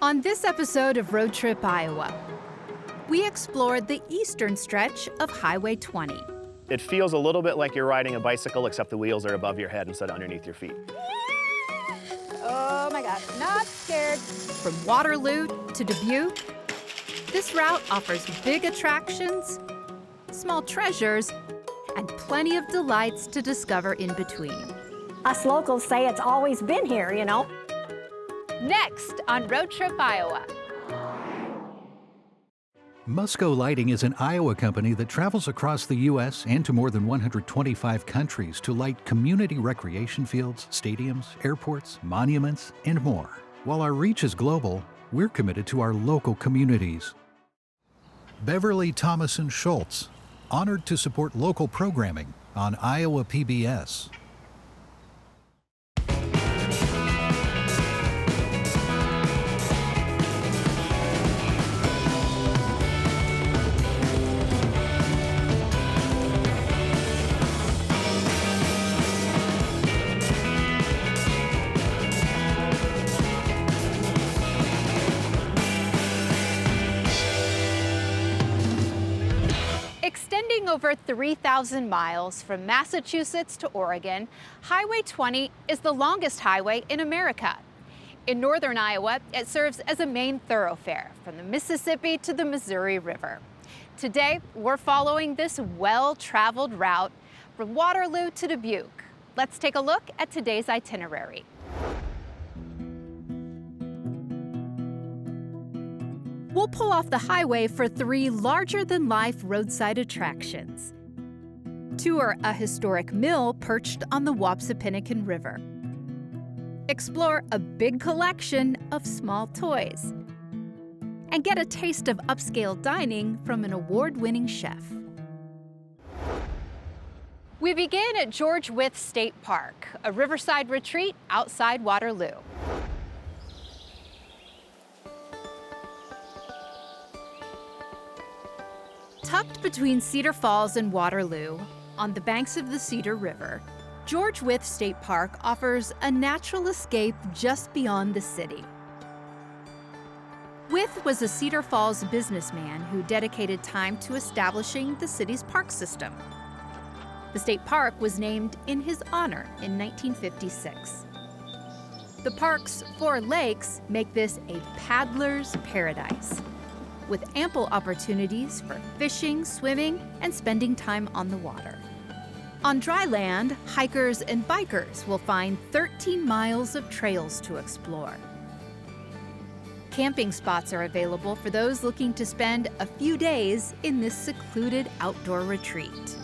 On this episode of Road Trip Iowa, we explored the eastern stretch of Highway 20. It feels a little bit like you're riding a bicycle, except the wheels are above your head instead of underneath your feet. Oh my God, not scared. From Waterloo to Dubuque, this route offers big attractions, small treasures, and plenty of delights to discover in between. Us locals say it's always been here, you know. Next on Road Trip Iowa. Musco Lighting is an Iowa company that travels across the U.S. and to more than 125 countries to light community recreation fields, stadiums, airports, monuments, and more. While our reach is global, we're committed to our local communities. Beverly Thomason Schultz, honored to support local programming on Iowa PBS. Extending over 3,000 miles from Massachusetts to Oregon, Highway 20 is the longest highway in America. In northern Iowa, it serves as a main thoroughfare from the Mississippi to the Missouri River. Today, we're following this well-traveled route from Waterloo to Dubuque. Let's take a look at today's itinerary. We'll pull off the highway for 3 larger-than-life roadside attractions. Tour a historic mill perched on the Wapsipinicon River. Explore a big collection of small toys. And get a taste of upscale dining from an award-winning chef. We begin at George Wyth State Park, a riverside retreat outside Waterloo. Tucked between Cedar Falls and Waterloo, on the banks of the Cedar River, George Wyth State Park offers a natural escape just beyond the city. Wyth was a Cedar Falls businessman who dedicated time to establishing the city's park system. The state park was named in his honor in 1956. The park's 4 lakes make this a paddler's paradise, with ample opportunities for fishing, swimming, and spending time on the water. On dry land, hikers and bikers will find 13 miles of trails to explore. Camping spots are available for those looking to spend a few days in this secluded outdoor retreat.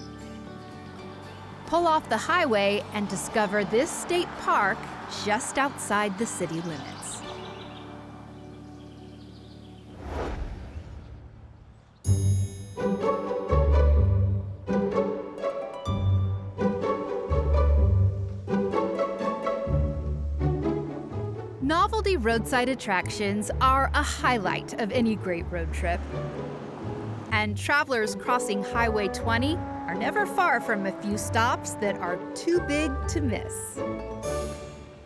Pull off the highway and discover this state park just outside the city limits. Novelty roadside attractions are a highlight of any great road trip. And travelers crossing Highway 20 are never far from a few stops that are too big to miss.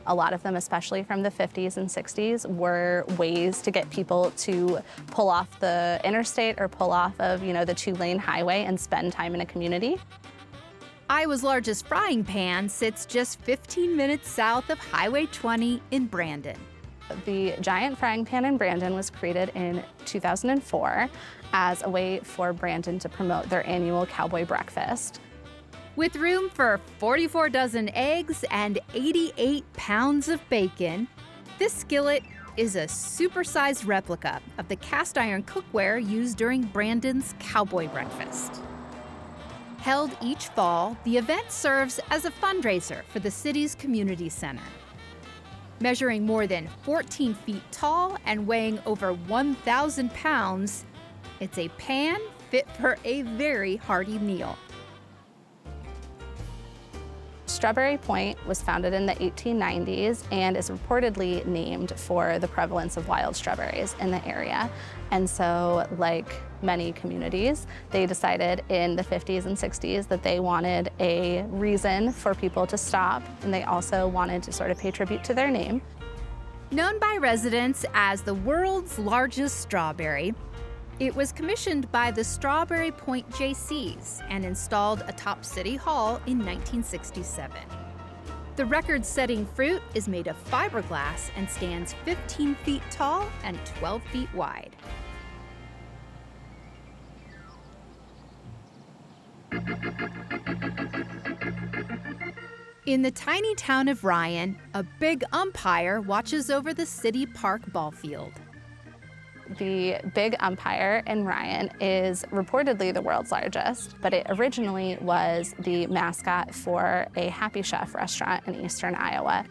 A lot of them, especially from the 50s and 60s, were ways to get people to pull off the interstate or pull off of, the 2-lane highway and spend time in a community. Iowa's largest frying pan sits just 15 minutes south of Highway 20 in Brandon. The giant frying pan in Brandon was created in 2004 as a way for Brandon to promote their annual cowboy breakfast. With room for 44 dozen eggs and 88 pounds of bacon, this skillet is a supersized replica of the cast iron cookware used during Brandon's cowboy breakfast. Held each fall, the event serves as a fundraiser for the city's community center. Measuring more than 14 feet tall and weighing over 1,000 pounds, it's a pan fit for a very hearty meal. Strawberry Point was founded in the 1890s and is reportedly named for the prevalence of wild strawberries in the area. And so, like many communities, they decided in the 50s and 60s that they wanted a reason for people to stop, and they also wanted to sort of pay tribute to their name. Known by residents as the world's largest strawberry, it was commissioned by the Strawberry Point Jaycees and installed atop City Hall in 1967. The record-setting fruit is made of fiberglass and stands 15 feet tall and 12 feet wide. In the tiny town of Ryan, a big umpire watches over the city park ball field. The big umpire in Ryan is reportedly the world's largest, but it originally was the mascot for a Happy Chef restaurant in eastern Iowa.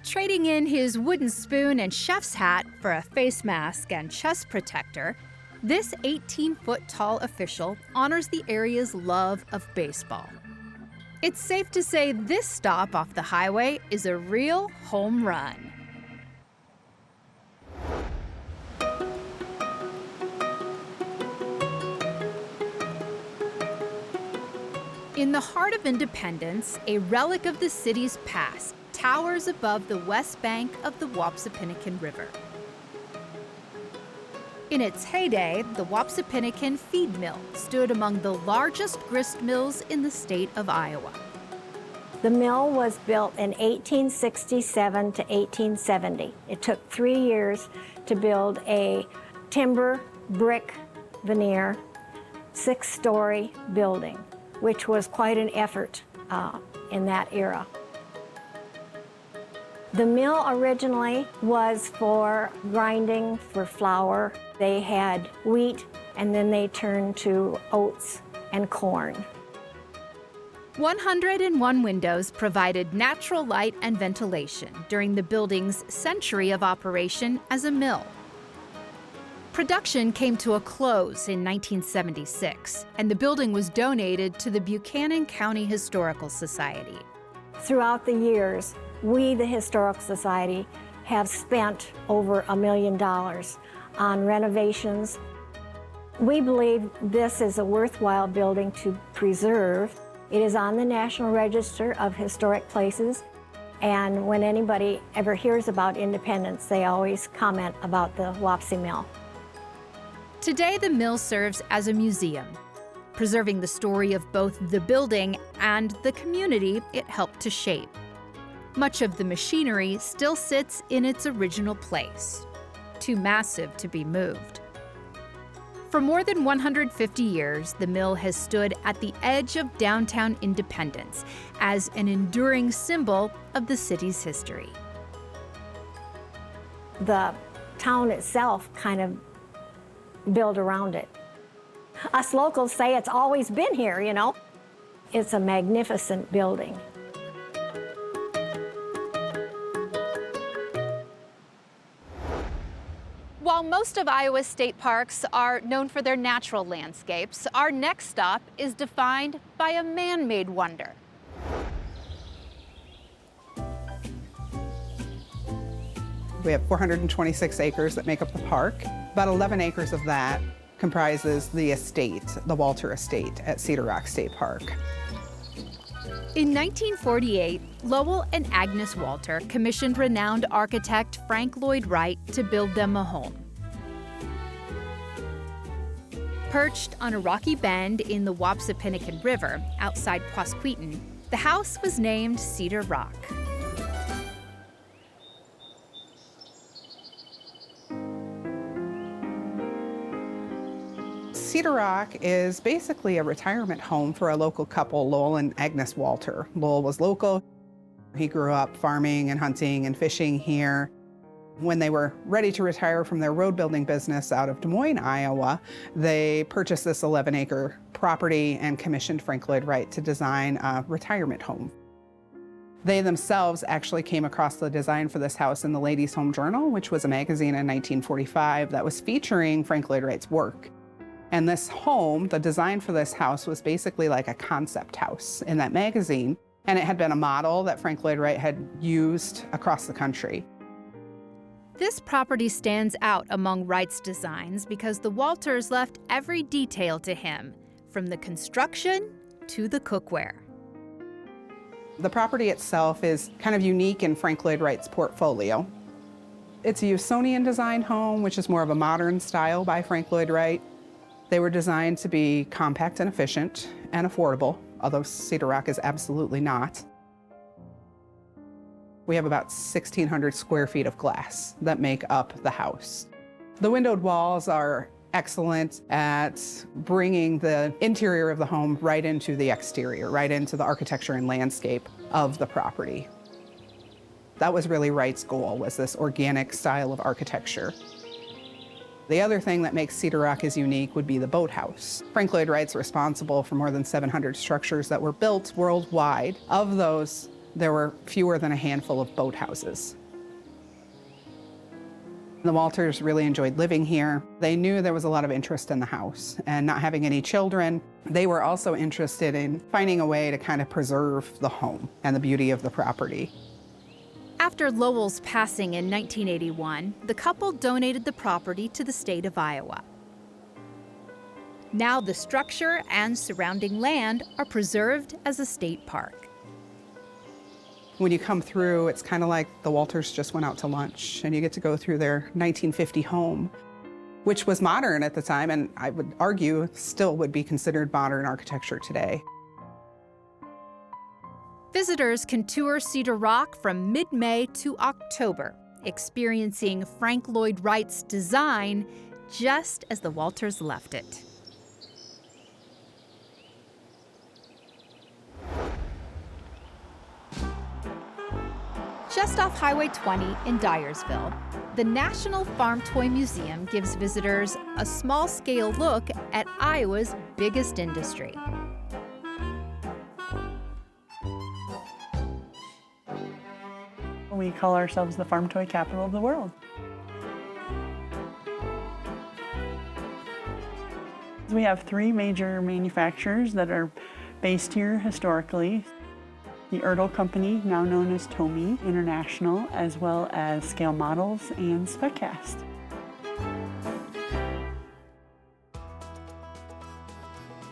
Trading in his wooden spoon and chef's hat for a face mask and chest protector, this 18-foot-tall official honors the area's love of baseball. It's safe to say this stop off the highway is a real home run. In the heart of Independence, a relic of the city's past towers above the west bank of the Wapsipinicon River. In its heyday, the Wapsipinicon feed mill stood among the largest grist mills in the state of Iowa. The mill was built in 1867 to 1870. It took 3 years to build a timber, brick, veneer, 6-story building, which was quite an effort in that era. The mill originally was for grinding for flour. They had wheat, and then they turned to oats and corn. 101 windows provided natural light and ventilation during the building's century of operation as a mill. Production came to a close in 1976, and the building was donated to the Buchanan County Historical Society. Throughout the years, we, the Historical Society, have spent over $1 million on renovations. We believe this is a worthwhile building to preserve. It is on the National Register of Historic Places, and when anybody ever hears about Independence, they always comment about the Wapsi Mill. Today, the mill serves as a museum, preserving the story of both the building and the community it helped to shape. Much of the machinery still sits in its original place, too massive to be moved. For more than 150 years, the mill has stood at the edge of downtown Independence as an enduring symbol of the city's history. The town itself kind of built around it. Us locals say it's always been here, you know. It's a magnificent building. While most of Iowa's state parks are known for their natural landscapes, our next stop is defined by a man-made wonder. We have 426 acres that make up the park. About 11 acres of that comprises the estate, the Walter Estate at Cedar Rock State Park. In 1948, Lowell and Agnes Walter commissioned renowned architect Frank Lloyd Wright to build them a home. Perched on a rocky bend in the Wapsipinicon River outside Quasqueton, the house was named Cedar Rock. Cedar Rock is basically a retirement home for a local couple, Lowell and Agnes Walter. Lowell was local. He grew up farming and hunting and fishing here. When they were ready to retire from their road building business out of Des Moines, Iowa, they purchased this 11-acre property and commissioned Frank Lloyd Wright to design a retirement home. They themselves actually came across the design for this house in the Ladies' Home Journal, which was a magazine in 1945 that was featuring Frank Lloyd Wright's work. And this home, the design for this house was basically like a concept house in that magazine. And it had been a model that Frank Lloyd Wright had used across the country. This property stands out among Wright's designs because the Walters left every detail to him, from the construction to the cookware. The property itself is kind of unique in Frank Lloyd Wright's portfolio. It's a Usonian design home, which is more of a modern style by Frank Lloyd Wright. They were designed to be compact and efficient and affordable, although Cedar Rock is absolutely not. We have about 1,600 square feet of glass that make up the house. The windowed walls are excellent at bringing the interior of the home right into the exterior, right into the architecture and landscape of the property. That was really Wright's goal, was this organic style of architecture. The other thing that makes Cedar Rock as unique would be the boathouse. Frank Lloyd Wright's responsible for more than 700 structures that were built worldwide. Of those, there were fewer than a handful of boathouses. The Walters really enjoyed living here. They knew there was a lot of interest in the house, and not having any children, they were also interested in finding a way to kind of preserve the home and the beauty of the property. After Lowell's passing in 1981, the couple donated the property to the state of Iowa. Now the structure and surrounding land are preserved as a state park. When you come through, it's kind of like the Walters just went out to lunch, and you get to go through their 1950 home, which was modern at the time, and I would argue still would be considered modern architecture today. Visitors can tour Cedar Rock from mid-May to October, experiencing Frank Lloyd Wright's design just as the Walters left it. Just off Highway 20 in Dyersville, the National Farm Toy Museum gives visitors a small-scale look at Iowa's biggest industry. We call ourselves the farm toy capital of the world. We have three major manufacturers that are based here historically. The Ertl Company, now known as Tomy International, as well as Scale Models and Specast.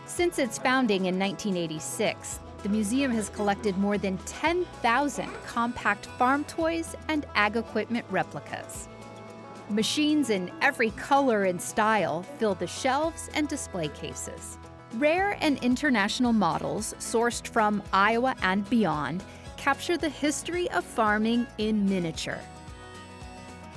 Since its founding in 1986, the museum has collected more than 10,000 compact farm toys and ag equipment replicas. Machines in every color and style fill the shelves and display cases. Rare and international models sourced from Iowa and beyond capture the history of farming in miniature.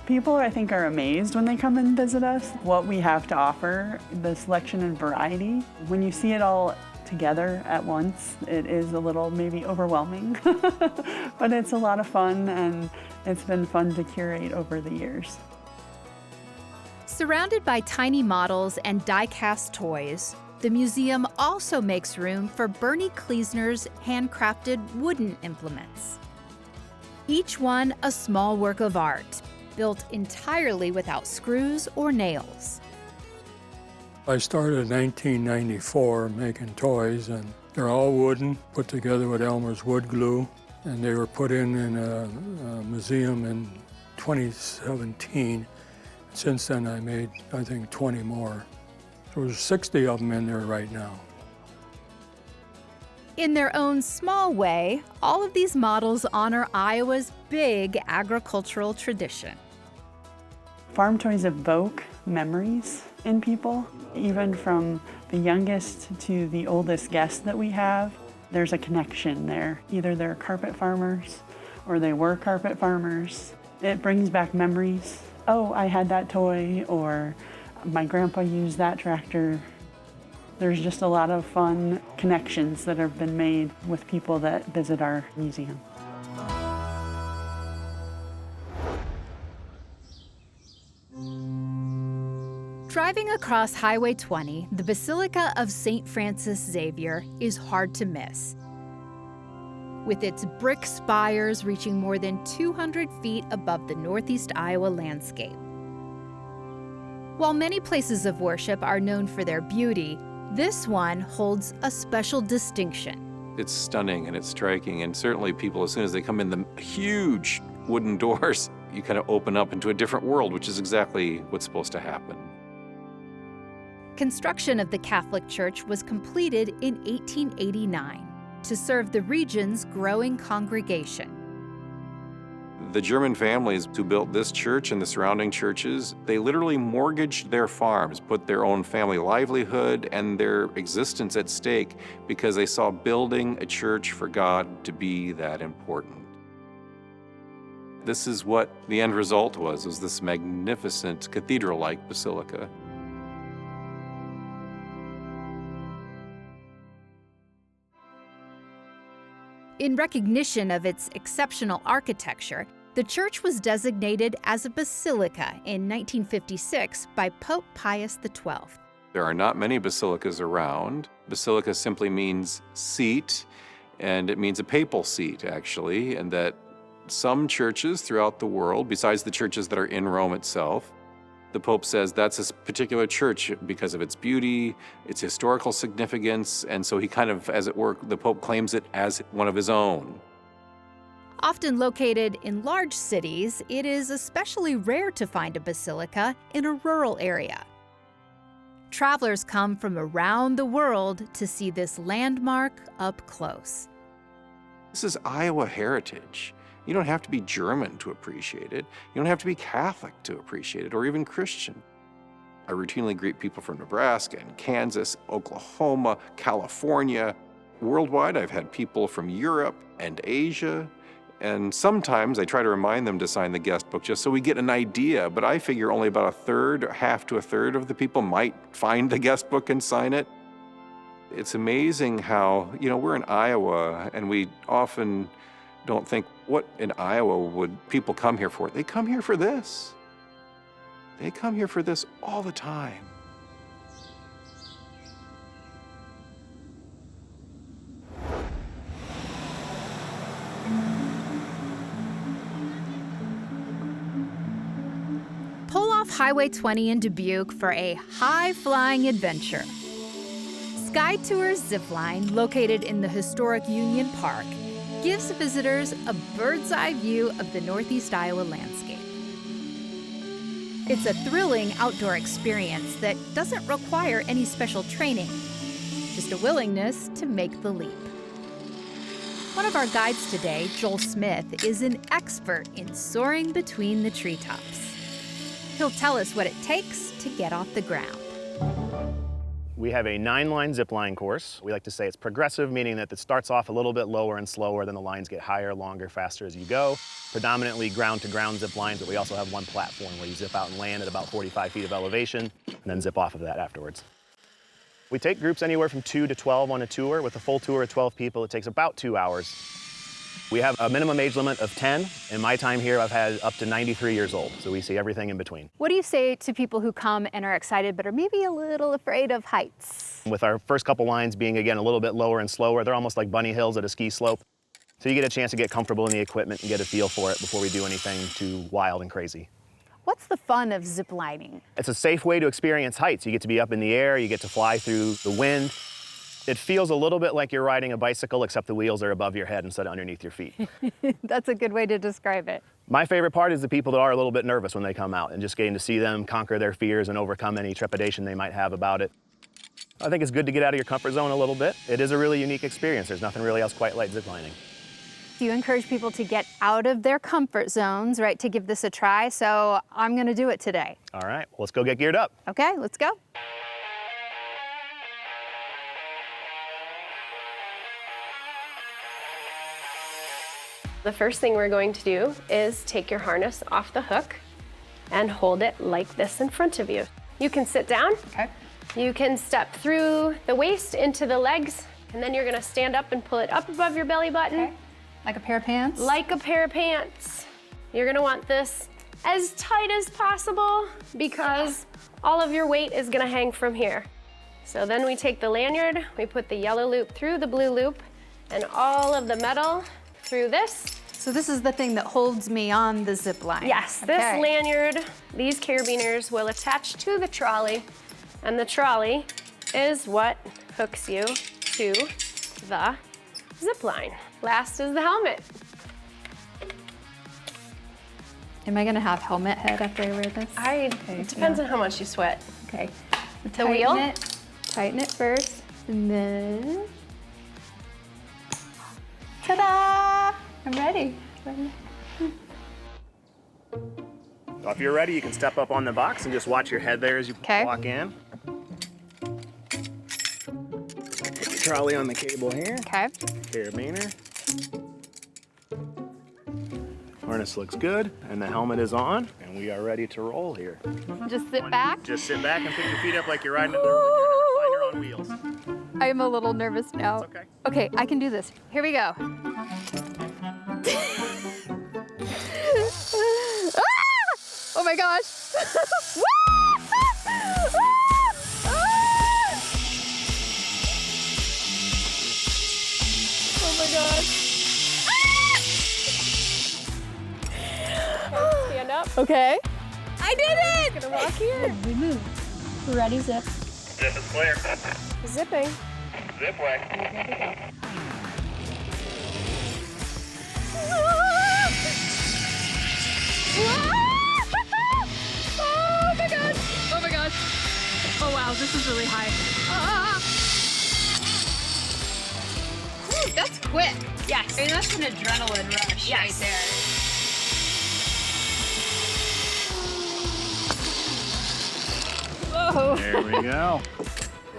People, I think, are amazed when they come and visit us, what we have to offer, the selection and variety. When you see it all together at once, it is a little maybe overwhelming, but it's a lot of fun, and it's been fun to curate over the years. Surrounded by tiny models and die-cast toys, the museum also makes room for Bernie Kleesner's handcrafted wooden implements. Each one a small work of art, built entirely without screws or nails. I started in 1994 making toys, and they're all wooden, put together with Elmer's wood glue, and they were put in a museum in 2017. Since then I made, I think, 20 more. There's 60 of them in there right now. In their own small way, all of these models honor Iowa's big agricultural tradition. Farm toys evoke memories in people, even from the youngest to the oldest guests that we have. There's a connection there. Either they're carpet farmers or they were carpet farmers. It brings back memories. Oh, I had that toy, or my grandpa used that tractor. There's just a lot of fun connections that have been made with people that visit our museum. Driving across Highway 20, the Basilica of St. Francis Xavier is hard to miss. With its brick spires reaching more than 200 feet above the northeast Iowa landscape. While many places of worship are known for their beauty, this one holds a special distinction. It's stunning and it's striking, and certainly people, as soon as they come in the huge wooden doors, you kind of open up into a different world, which is exactly what's supposed to happen. Construction of the Catholic Church was completed in 1889 to serve the region's growing congregation. The German families who built this church and the surrounding churches, they literally mortgaged their farms, put their own family livelihood and their existence at stake because they saw building a church for God to be that important. This is what the end result was this magnificent cathedral-like basilica. In recognition of its exceptional architecture, the church was designated as a basilica in 1956 by Pope Pius XII. There are not many basilicas around. Basilica simply means seat, and it means a papal seat, actually, and that some churches throughout the world, besides the churches that are in Rome itself, the Pope says that's a particular church because of its beauty, its historical significance, and so he kind of, as it were, the Pope claims it as one of his own. Often located in large cities, it is especially rare to find a basilica in a rural area. Travelers come from around the world to see this landmark up close. This is Iowa heritage. You don't have to be German to appreciate it. You don't have to be Catholic to appreciate it, or even Christian. I routinely greet people from Nebraska and Kansas, Oklahoma, California. Worldwide, I've had people from Europe and Asia. And sometimes I try to remind them to sign the guest book just so we get an idea, but I figure only about a third, half to a third of the people might find the guest book and sign it. It's amazing how, we're in Iowa and we often don't think, what in Iowa would people come here for? They come here for this. They come here for this all the time. Pull off Highway 20 in Dubuque for a high-flying adventure. Sky Tours Zipline, located in the historic Union Park, gives visitors a bird's-eye view of the Northeast Iowa landscape. It's a thrilling outdoor experience that doesn't require any special training, just a willingness to make the leap. One of our guides today, Joel Smith, is an expert in soaring between the treetops. He'll tell us what it takes to get off the ground. We have a 9-line zip line course. We like to say it's progressive, meaning that it starts off a little bit lower and slower, then the lines get higher, longer, faster as you go. Predominantly ground-to-ground zip lines, but we also have one platform where you zip out and land at about 45 feet of elevation, and then zip off of that afterwards. We take groups anywhere from 2 to 12 on a tour. With a full tour of 12 people, it takes about 2 hours. We have a minimum age limit of 10. In my time here, I've had up to 93 years old, so we see everything in between. What do you say to people who come and are excited but are maybe a little afraid of heights? With our first couple lines being, again, a little bit lower and slower, they're almost like bunny hills at a ski slope. So you get a chance to get comfortable in the equipment and get a feel for it before we do anything too wild and crazy. What's the fun of ziplining? It's a safe way to experience heights. You get to be up in the air, you get to fly through the wind. It feels a little bit like you're riding a bicycle, except the wheels are above your head instead of underneath your feet. That's a good way to describe it. My favorite part is the people that are a little bit nervous when they come out and just getting to see them conquer their fears and overcome any trepidation they might have about it. I think it's good to get out of your comfort zone a little bit. It is a really unique experience. There's nothing really else quite like ziplining. You encourage people to get out of their comfort zones, right, to give this a try, so I'm gonna do it today. All right, well, let's go get geared up. Okay, let's go. The first thing we're going to do is take your harness off the hook and hold it like this in front of you. You can sit down. Okay. You can step through the waist into the legs, and then you're gonna stand up and pull it up above your belly button. Okay. Like a pair of pants? Like a pair of pants. You're gonna want this as tight as possible because all of your weight is gonna hang from here. So then we take the lanyard, we put the yellow loop through the blue loop, and all of the metal through this. So this is the thing that holds me on the zip line? Yes, okay. This lanyard, these carabiners will attach to the trolley, and the trolley is what hooks you to the zip line. Last is the helmet. Am I gonna have helmet head after I wear this? It depends on how much you sweat. Okay. The wheel? Tighten it first, and then, ta-da! I'm ready. So if you're ready, you can step up on the box and just watch your head there as you walk in. Put the trolley on the cable here. Okay. Carabiner. Harness looks good, and the helmet is on, and we are ready to roll here. Just sit back. Just sit back and put your feet up like you're riding a recliner on wheels. I'm a little nervous now. It's okay. Okay, I can do this. Here we go. Oh my gosh. Oh my gosh. Stand up. Okay. I did it! Gonna walk here. We move. We're ready, zip. Zip is clear. Zipping. Zip way. Oh my gosh! Oh my gosh! Oh wow, this is really high. Whew, that's quick. Yes. I mean, that's an adrenaline rush right there. Whoa. There we go.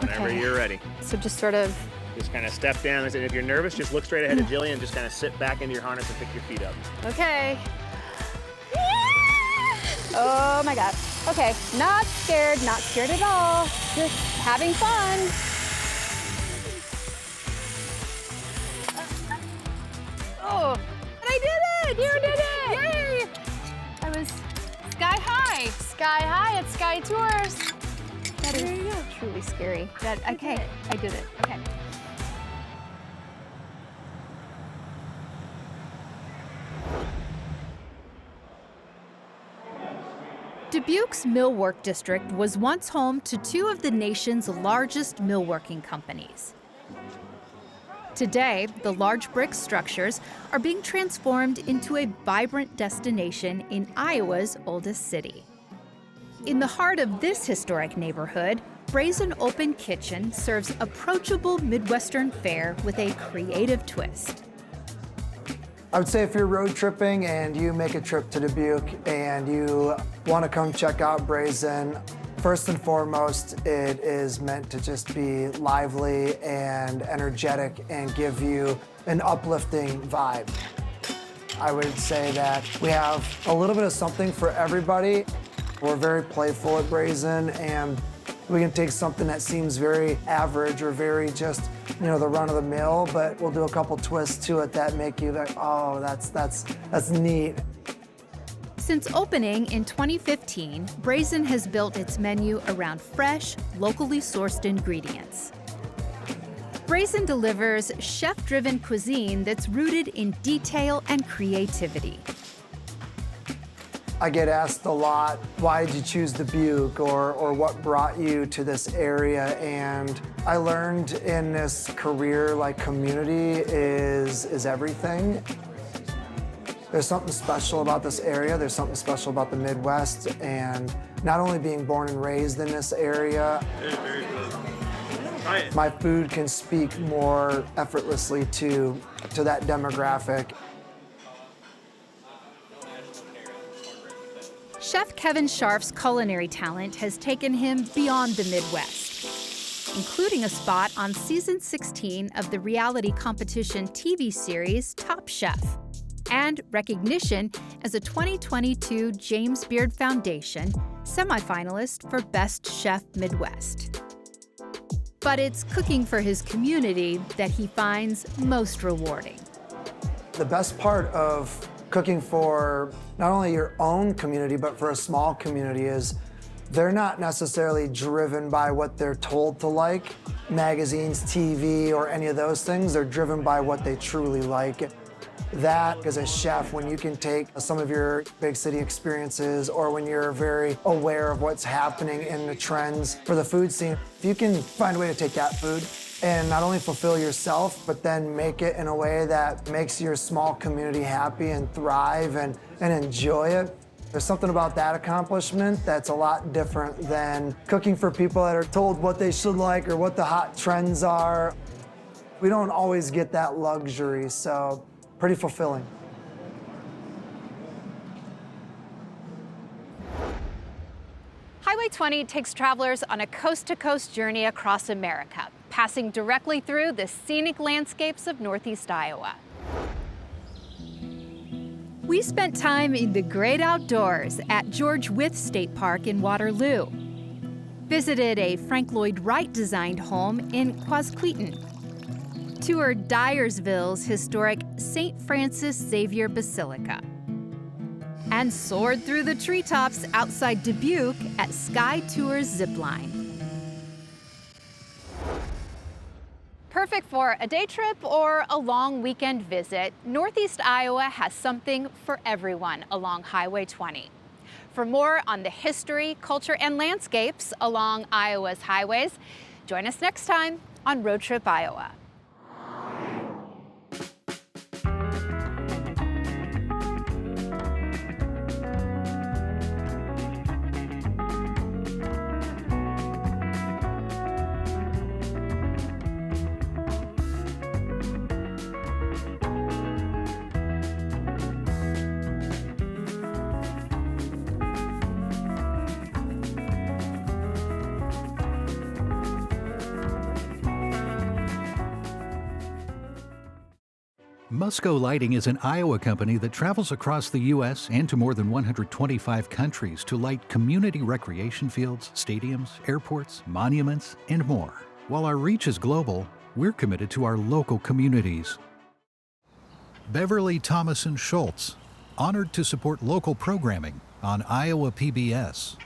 Whenever you're ready. So just sort of. Just kind of step down. And if you're nervous, just look straight ahead of Jillian. Just kind of sit back into your harness and pick your feet up. Okay. Oh my God. Okay, not scared at all. Just having fun. Oh, and I did it! You did it! Yay! I was sky high. Sky high at Sky Tours. That is truly scary. Okay, I did it. Okay. Dubuque's millwork district was once home to two of the nation's largest millworking companies. Today, the large brick structures are being transformed into a vibrant destination in Iowa's oldest city. In the heart of this historic neighborhood, Brazen Open Kitchen serves approachable Midwestern fare with a creative twist. I would say if you're road tripping and you make a trip to Dubuque and you want to come check out Brazen, first and foremost, it is meant to just be lively and energetic and give you an uplifting vibe. I would say that we have a little bit of something for everybody. We're very playful at Brazen, and we can take something that seems very average or very just, you know, the run of the mill, but we'll do a couple twists to it that make you like, oh, that's neat. Since opening in 2015, Brazen has built its menu around fresh, locally sourced ingredients. Brazen delivers chef-driven cuisine that's rooted in detail and creativity. I get asked a lot, why did you choose Dubuque, or what brought you to this area? And I learned in this career, like, community is everything. There's something special about this area. There's something special about the Midwest, and not only being born and raised in this area, my food can speak more effortlessly to that demographic. Chef Kevin Scharf's culinary talent has taken him beyond the Midwest, including a spot on season 16 of the reality competition TV series Top Chef, and recognition as a 2022 James Beard Foundation semifinalist for Best Chef Midwest. But it's cooking for his community that he finds most rewarding. The best part of cooking for not only your own community, but for a small community is they're not necessarily driven by what they're told to like, magazines, TV, or any of those things. They're driven by what they truly like. That, as a chef, when you can take some of your big city experiences, or when you're very aware of what's happening in the trends for the food scene, if you can find a way to take that food and not only fulfill yourself, but then make it in a way that makes your small community happy and thrive and enjoy it. There's something about that accomplishment that's a lot different than cooking for people that are told what they should like or what the hot trends are. We don't always get that luxury, so pretty fulfilling. Highway 20 takes travelers on a coast-to-coast journey across America, passing directly through the scenic landscapes of Northeast Iowa. We spent time in the great outdoors at George Wyth State Park in Waterloo, visited a Frank Lloyd Wright-designed home in Quasqueton, toured Dyersville's historic St. Francis Xavier Basilica, and soared through the treetops outside Dubuque at Sky Tours Zipline. Perfect for a day trip or a long weekend visit, Northeast Iowa has something for everyone along Highway 20. For more on the history, culture, and landscapes along Iowa's highways, join us next time on Road Trip Iowa. Musco Lighting is an Iowa company that travels across the U.S. and to more than 125 countries to light community recreation fields, stadiums, airports, monuments, and more. While our reach is global, we're committed to our local communities. Beverly Thomason Schultz, honored to support local programming on Iowa PBS.